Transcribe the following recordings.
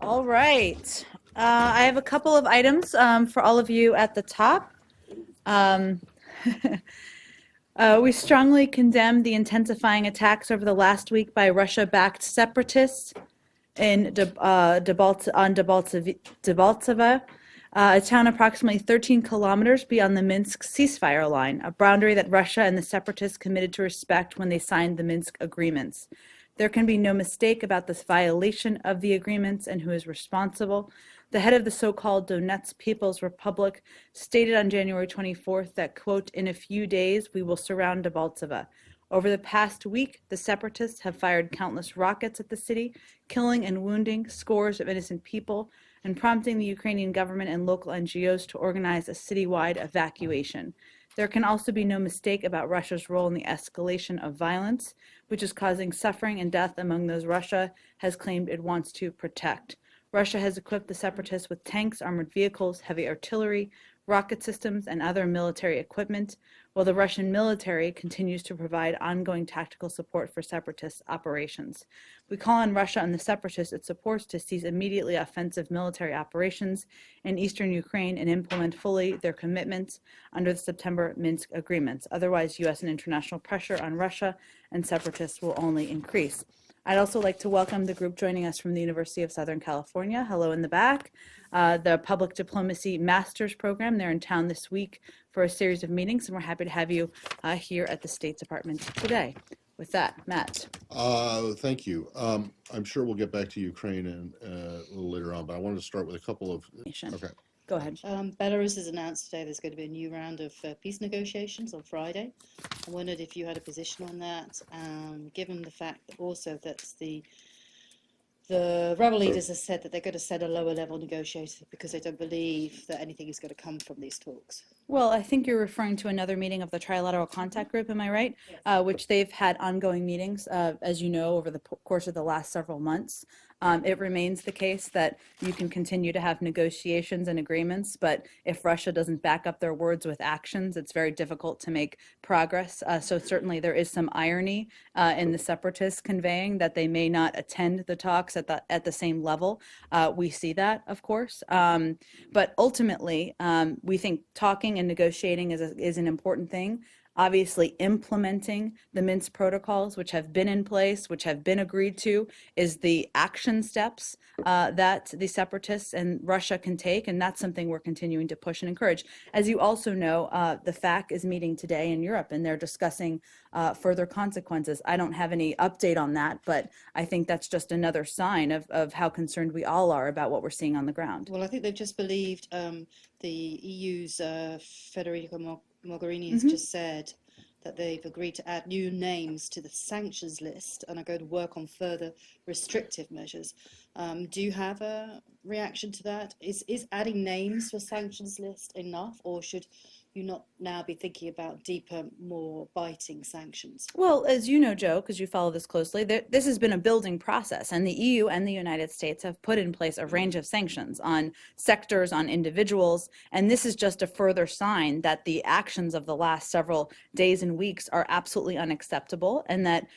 All right. I have a couple of items for all of you at the top. Um, we strongly condemn the intensifying attacks over the last week by Russia-backed separatists in Debaltseve, a town approximately 13 kilometers beyond the Minsk ceasefire line, a boundary that Russia and the separatists committed to respect when they signed the Minsk agreements. There can be no mistake about this violation of the agreements and who is responsible. The head of the so-called Donetsk People's Republic stated on January 24th that, quote, "In a few days, we will surround Debaltseve." Over the past week, the separatists have fired countless rockets at the city, killing and wounding scores of innocent people, and prompting the Ukrainian government and local NGOs to organize a citywide evacuation. There can also be no mistake about Russia's role in the escalation of violence, which is causing suffering and death among those Russia has claimed it wants to protect. Russia has equipped the separatists with tanks, armored vehicles, heavy artillery, rocket systems, and other military equipment, while the Russian military continues to provide ongoing tactical support for separatist operations. We call on Russia and the separatists it supports to cease immediately offensive military operations in eastern Ukraine and implement fully their commitments under the September Minsk agreements. Otherwise, U.S. and international pressure on Russia and separatists will only increase. I'd also like to welcome the group joining us from the University of Southern California. Hello in the back. The Public Diplomacy Master's Program. They're in town this week for a series of meetings, and we're happy to have you here at the State Department today. With that, Matt. Thank you. I'm sure we'll get back to Ukraine a little later on, but I wanted to start with a couple of... Okay. Go ahead. Belarus has announced today there's going to be a new round of peace negotiations on Friday. I wondered if you had a position on that, given the fact that also that the rebel leaders have said that they're going to send a lower level negotiator because they don't believe that anything is going to come from these talks. Well, I think you're referring to another meeting of the Trilateral Contact Group, am I right? Yes. Which they've had ongoing meetings, as you know, over the course of the last several months. It remains the case that you can continue to have negotiations and agreements, but if Russia doesn't back up their words with actions, it's very difficult to make progress. So certainly there is some irony in the separatists conveying that they may not attend the talks at the same level. We see that, of course, but ultimately we think talking and negotiating is an important thing. Obviously, implementing the Minsk protocols, which have been in place, which have been agreed to, is the action steps that the separatists and Russia can take, and that's something we're continuing to push and encourage. As you also know, the FAC is meeting today in Europe, and they're discussing further consequences. I don't have any update on that, but I think that's just another sign of how concerned we all are about what we're seeing on the ground. Well, I think they've just believed the EU's Federica Mogherini has just said that they've agreed to add new names to the sanctions list and are going to work on further restrictive measures. Do you have a reaction to that? Is adding names to a sanctions list enough, or should you not now be thinking about deeper, more biting sanctions? Well, as you know, Joe, because you follow this closely, this has been a building process, and the EU and the United States have put in place a range of sanctions on sectors, on individuals, and this is just a further sign that the actions of the last several days and weeks are absolutely unacceptable, and that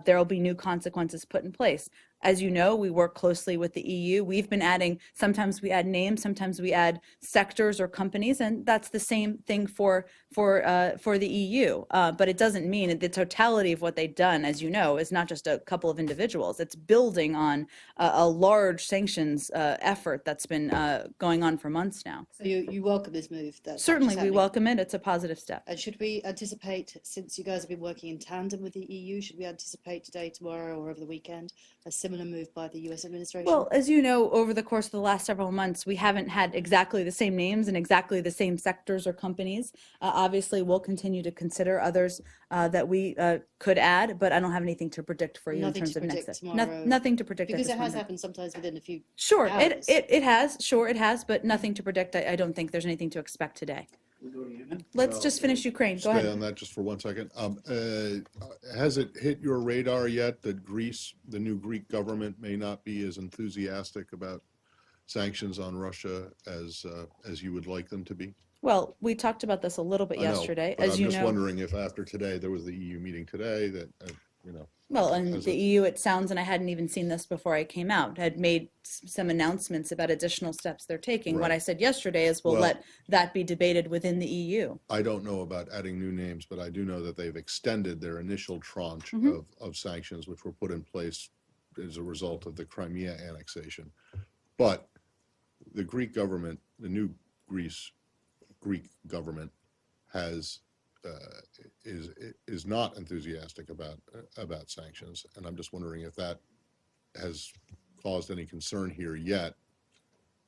there will be new consequences put in place. As you know, we work closely with the EU. We've been adding, sometimes we add names, sometimes we add sectors or companies, and that's the same thing for the EU. But it doesn't mean that the totality of what they've done, as you know, is not just a couple of individuals. It's building on a large sanctions effort that's been going on for months now. So you welcome this move? Certainly, we welcome it. It's a positive step. And should we anticipate, since you guys have been working in tandem with the EU, should we anticipate today, tomorrow, or over the weekend a similar move by the U.S. administration? Well, as you know, over the course of the last several months, we haven't had exactly the same names and exactly the same sectors or companies. Obviously, we'll continue to consider others that we could add, but I don't have anything to predict for you in terms of next step. Nothing to predict. Because it has happened sometimes within a few Sure, hours. It has. Sure, it has, but nothing to predict. I don't think there's anything to expect today. Let's just finish Ukraine. Go ahead. Stay on that just for 1 second. Has it hit your radar yet that Greece, the new Greek government, may not be as enthusiastic about sanctions on Russia as you would like them to be? Well, we talked about this a little bit yesterday. But as I'm you just know, wondering if after today, there was the EU meeting today, that Well, and As the a- EU, it sounds, and I hadn't even seen this before I came out, had made some announcements about additional steps they're taking. What Right. I said yesterday is we'll Well- let that be debated within the E EU. I don't know about adding new names, but I do know that they've extended their initial tranche of sanctions, which were put in place as a result of the Crimea annexation. But the Greek government, the new Greek government, has is not enthusiastic about sanctions, and I'm just wondering if that has caused any concern here yet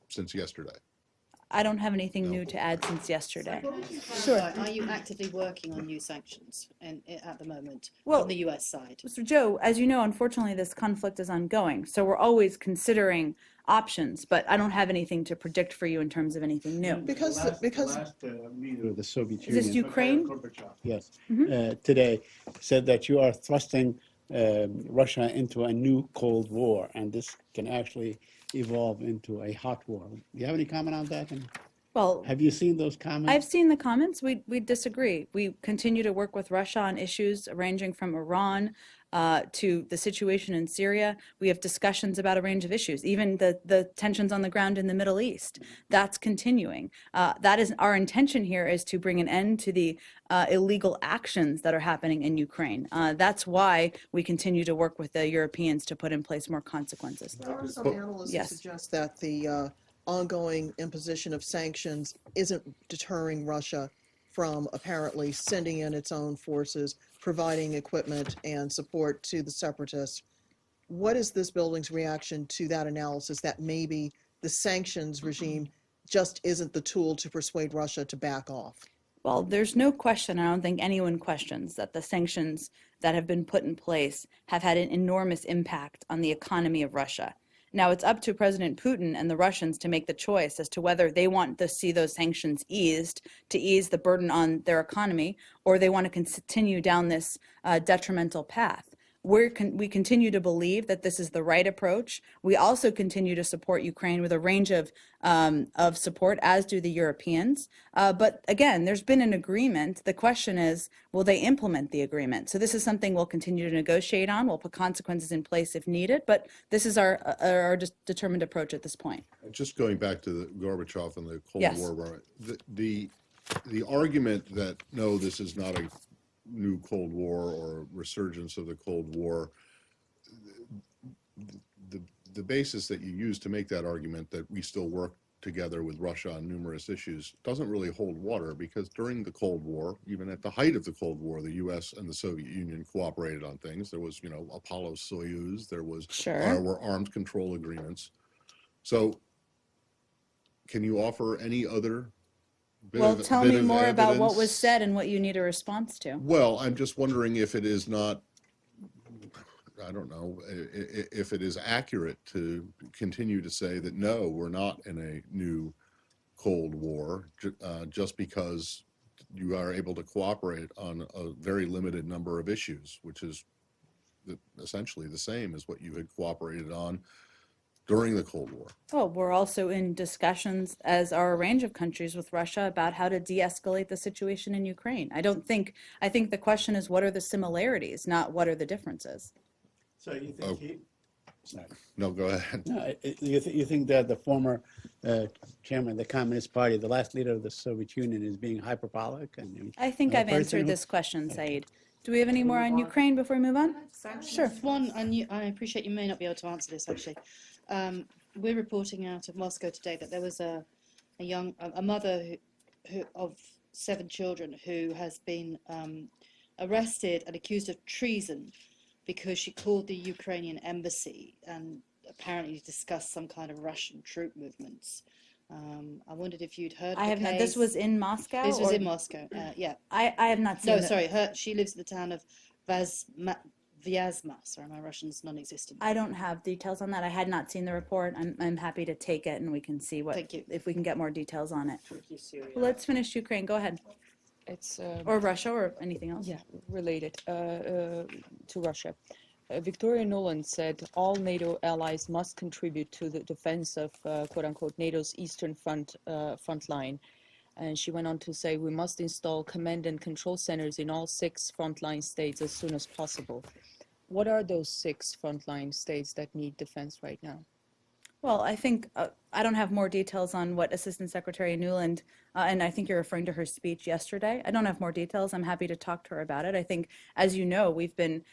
since yesterday. I don't have anything No. new to add since yesterday. Sure. Are you actively working on new sanctions at the moment Well- from the US side? So Joe, as you know, unfortunately, this conflict is ongoing, so we're always considering options, but I don't have anything to predict for you in terms of anything new. Because The last leader of the Soviet Is this Union, Ukraine? Gorbachev, yes, Mm-hmm. today said that you are thrusting Russia into a new Cold War, and this can actually evolve into a hot war. Do you have any comment on that? And Well, have you seen those comments? I've seen the comments. We disagree. We continue to work with Russia on issues ranging from Iran to the situation in Syria. We have discussions about a range of issues, even the tensions on the ground in the Middle East. That's continuing. That is our intention here, is to bring an end to the illegal actions that are happening in Ukraine. That's why we continue to work with the Europeans to put in place more consequences. there are some analysts who Yes. suggest that the ongoing imposition of sanctions isn't deterring Russia from apparently sending in its own forces, providing equipment and support to the separatists. What is this building's reaction to that analysis, that maybe the sanctions regime just isn't the tool to persuade Russia to back off? Well, there's no question, I don't think anyone questions, that the sanctions that have been put in place have had an enormous impact on the economy of Russia. Now, it's up to President Putin and the Russians to make the choice as to whether they want to see those sanctions eased to ease the burden on their economy, or they want to continue down this detrimental path. We continue to believe that this is the right approach. We also continue to support Ukraine with a range of support, as do the Europeans. But again, there's been an agreement. The question is, will they implement the agreement? So this is something we'll continue to negotiate on. We'll put consequences in place if needed, but this is our determined approach at this point. Just going back to the Gorbachev and the Cold Yes. War, the argument that, no, this is not a new Cold War or resurgence of the Cold War, the basis that you use to make that argument, that we still work together with Russia on numerous issues, doesn't really hold water, because during the Cold War, even at the height of the Cold War, the US and the Soviet Union cooperated on things. There was, Apollo-Soyuz, there were arms control agreements. So can you offer any other Well, tell me more about what was evidence? said and what you need a response to. Well, I'm just wondering if it is not, I don't know, if it is accurate to continue to say that, no, we're not in a new Cold War, just because you are able to cooperate on a very limited number of issues, which is essentially the same as what you had cooperated on during the Cold War. Oh, we're also in discussions, as are a range of countries, with Russia about how to de-escalate the situation in Ukraine. I think the question is, what are the similarities, not what are the differences? So you Oh. think sorry. No, go ahead. No, you think that the former chairman of the Communist Party, the last leader of the Soviet Union, is being hyperbolic? I think I've answered this question, Said. Do we have any more on Ukraine before we move on? Sure. One, I appreciate you may not be able to answer this actually. We're reporting out of Moscow today that there was a mother who of 7 children who has been arrested and accused of treason because she called the Ukrainian embassy and apparently discussed some kind of Russian troop movements. I wondered if you'd heard. I have not. This was in Moscow. This was or- in Moscow. Yeah. I have not seen. No, the- sorry. She lives in the town of Vyazma. Sorry, my Russian's non-existent. I don't have details on that. I had not seen the report. I'm happy to take it and we can see Thank you. if we can get more details on it. Turkey, Syria. Let's finish Ukraine. Go ahead. It's Or Russia or anything else. yeah, related to Russia. Victoria Nuland said all NATO allies must contribute to the defense of quote unquote NATO's eastern front line. And she went on to say we must install command and control centers in all 6 frontline states as soon as possible. What are those 6 frontline states that need defense right now? Well, I think I don't have more details on what Assistant Secretary Newland, and I think you're referring to her speech yesterday. I don't have more details. I'm happy to talk to her about it. I think, as you know, we've been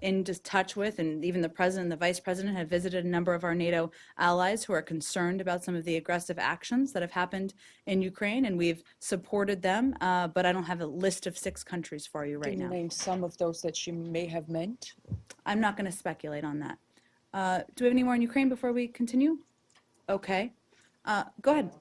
in just touch with, and even the president and the vice president have visited a number of our NATO allies who are concerned about some of the aggressive actions that have happened in Ukraine, and we've supported them. But I don't have a list of 6 countries for you right Can you now. name some of those that she may have meant? I'm not going to speculate on that. Do we have any more in Ukraine before we continue? Okay. Go ahead.